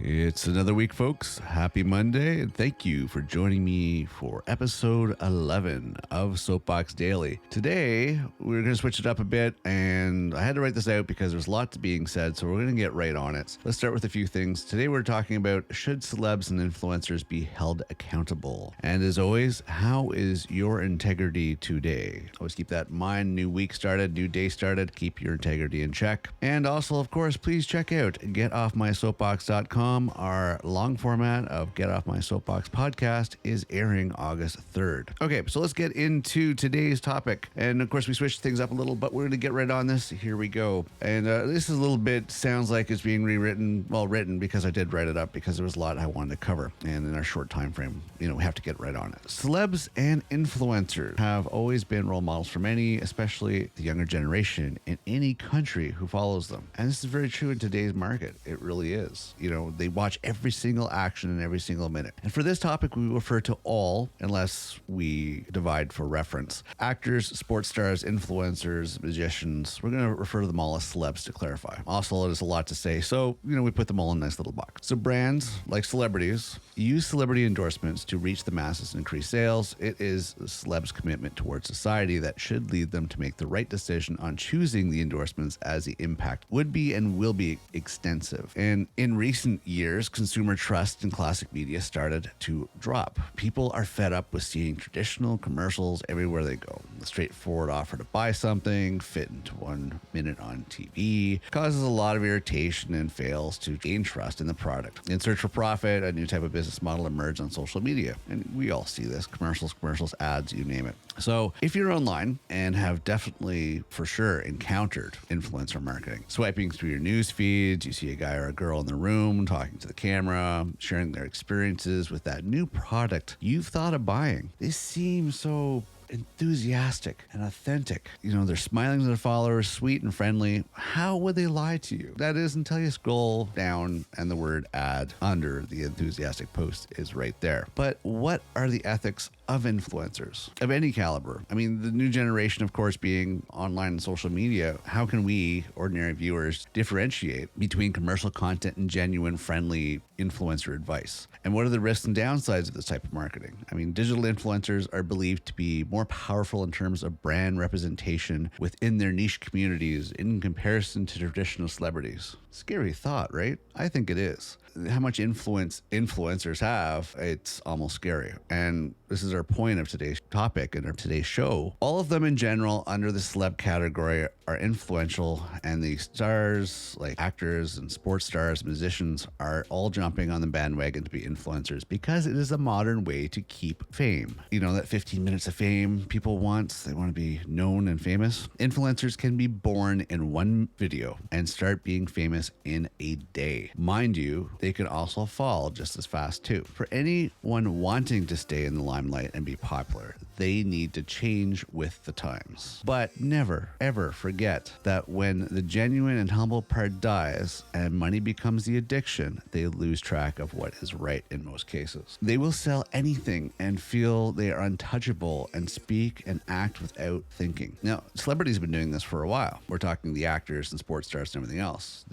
It's another week, folks. Happy Monday, and thank you for joining me for episode 11 of Soapbox Daily. Today, we're going to switch it up a bit, and I had to write this out because there's lots being said, so we're going to get right on it. Let's start with a few things. Today, we're talking about should celebs and influencers be held accountable? And as always, how is your integrity today? Always keep that in mind. New week started, new day started. Keep your integrity in check. And also, of course, please check out getoffmysoapbox.com. Our long format of Get Off My Soapbox podcast is airing August 3rd. Okay, so let's get into today's topic. And of course, we switched things up a little, but we're going to get right on this. Here we go. And this is a little bit, sounds like it's being rewritten, written because I did write it up because there was a lot I wanted to cover. And in our short time frame, we have to get right on it. Celebs and influencers have always been role models for many, especially the younger generation in any country who follows them. And this is very true in today's market. It really is. They watch every single action and every single minute. And for this topic, we refer to all, unless we divide for reference, actors, sports stars, influencers, magicians. We're going to refer to them all as celebs to clarify. Also, there's a lot to say, so, we put them all in a nice little box. So brands, like celebrities, use celebrity endorsements to reach the masses and increase sales. It is the celebs' commitment towards society that should lead them to make the right decision on choosing the endorsements, as the impact would be and will be extensive. And in recent years, consumer trust in classic media started to drop. People are fed up with seeing traditional commercials everywhere they go. The straightforward offer to buy something, fit into 1 minute on TV, causes a lot of irritation and fails to gain trust in the product. In search for profit, a new type of business model emerged on social media. And we all see this, commercials, ads, you name it. So if you're online and have definitely for sure encountered influencer marketing, swiping through your news feeds, you see a guy or a girl in the room talking to the camera, sharing their experiences with that new product you've thought of buying. They seem so enthusiastic and authentic. They're smiling to their followers, sweet and friendly. How would they lie to you? That is until you scroll down and the word ad under the enthusiastic post is right there. But what are the ethics of influencers of any caliber? The new generation, of course, being online and social media, how can we, ordinary viewers, differentiate between commercial content and genuine, friendly influencer advice? And what are the risks and downsides of this type of marketing? Digital influencers are believed to be more powerful in terms of brand representation within their niche communities in comparison to traditional celebrities. Scary thought, right? I think it is. How much influence influencers have, it's almost scary. And this is our point of today's topic and of today's show. All of them in general under the celeb category are influential, and the stars like actors and sports stars, musicians are all jumping on the bandwagon to be influencers because it is a modern way to keep fame. That 15 minutes of fame people want, they want to be known and famous. Influencers can be born in one video and start being famous in a day. Mind you, they can also fall just as fast too. For anyone wanting to stay in the limelight and be popular, they need to change with the times. But never, ever forget that when the genuine and humble part dies and money becomes the addiction, they lose track of what is right in most cases. They will sell anything and feel they are untouchable and speak and act without thinking. Now, celebrities have been doing this for a while. We're talking the actors and sports stars and everything else.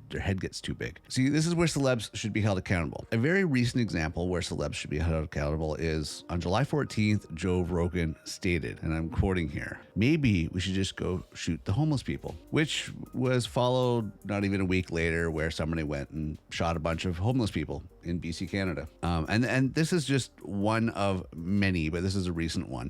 Their head gets too big. See, this is where celebs should be held accountable. A very recent example where celebs should be held accountable is on July 14th, Joe Rogan stated, and I'm quoting here, "Maybe we should just go shoot the homeless people," which was followed not even a week later where somebody went and shot a bunch of homeless people in BC, Canada. And this is just one of many, but this is a recent one.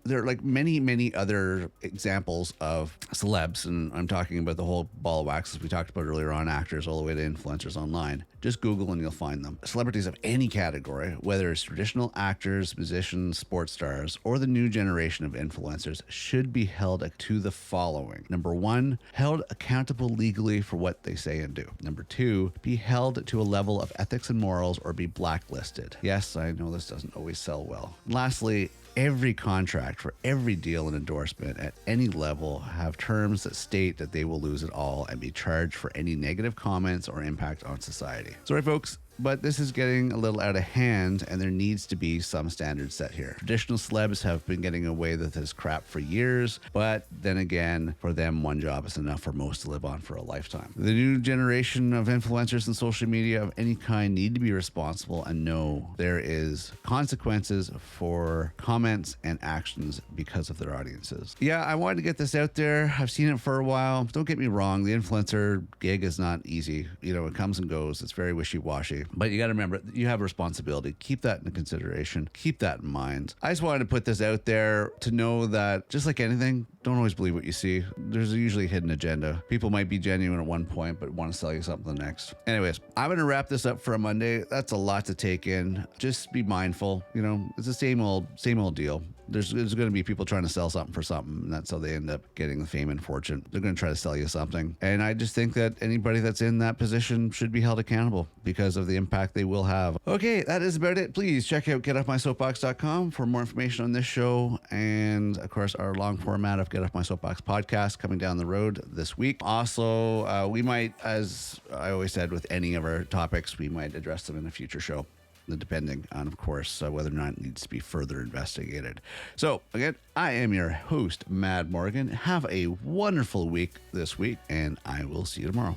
There are like many other examples of celebs, and I'm talking about the whole ball of wax as we talked about earlier on, actors all the way to influencers online. Just Google and you'll find them. Celebrities of any category, whether it's traditional actors, musicians, sports stars, or the new generation of influencers, should be held to the following. Number one, held accountable legally for what they say and do. Number two, be held to a level of ethics and morals or be blacklisted. Yes, I know this doesn't always sell well. And lastly, every contract for every deal and endorsement at any level have terms that state that they will lose it all and be charged for any negative comments or impact on society. So, right, folks, but this is getting a little out of hand and there needs to be some standards set here. Traditional celebs have been getting away with this crap for years, but then again, for them, one job is enough for most to live on for a lifetime. The new generation of influencers and social media of any kind need to be responsible and know there is consequences for comments and actions because of their audiences. Yeah, I wanted to get this out there. I've seen it for a while. Don't get me wrong, the influencer gig is not easy. You know, it comes and goes. It's very wishy-washy. But you got to remember, you have a responsibility. Keep that in consideration. Keep that in mind. I just wanted to put this out there to know that, just like anything, don't always believe what you see. There's usually a hidden agenda. People might be genuine at one point, but want to sell you something the next. Anyways, I'm going to wrap this up for a Monday. That's a lot to take in. Just be mindful. You know, it's the same old deal. There's going to be people trying to sell something for something, and that's how they end up getting the fame and fortune. They're going to try to sell you something. And I just think that anybody that's in that position should be held accountable because of the impact they will have. Okay, that is about it. Please check out getoffmysoapbox.com for more information on this show. And of course, our long format of Get Off My Soapbox podcast coming down the road this week. Also, we might, as I always said with any of our topics, we might address them in a future show, depending on, of course, whether or not it needs to be further investigated. So, again, I am your host, Mad Morgan. Have a wonderful week this week, and I will see you tomorrow.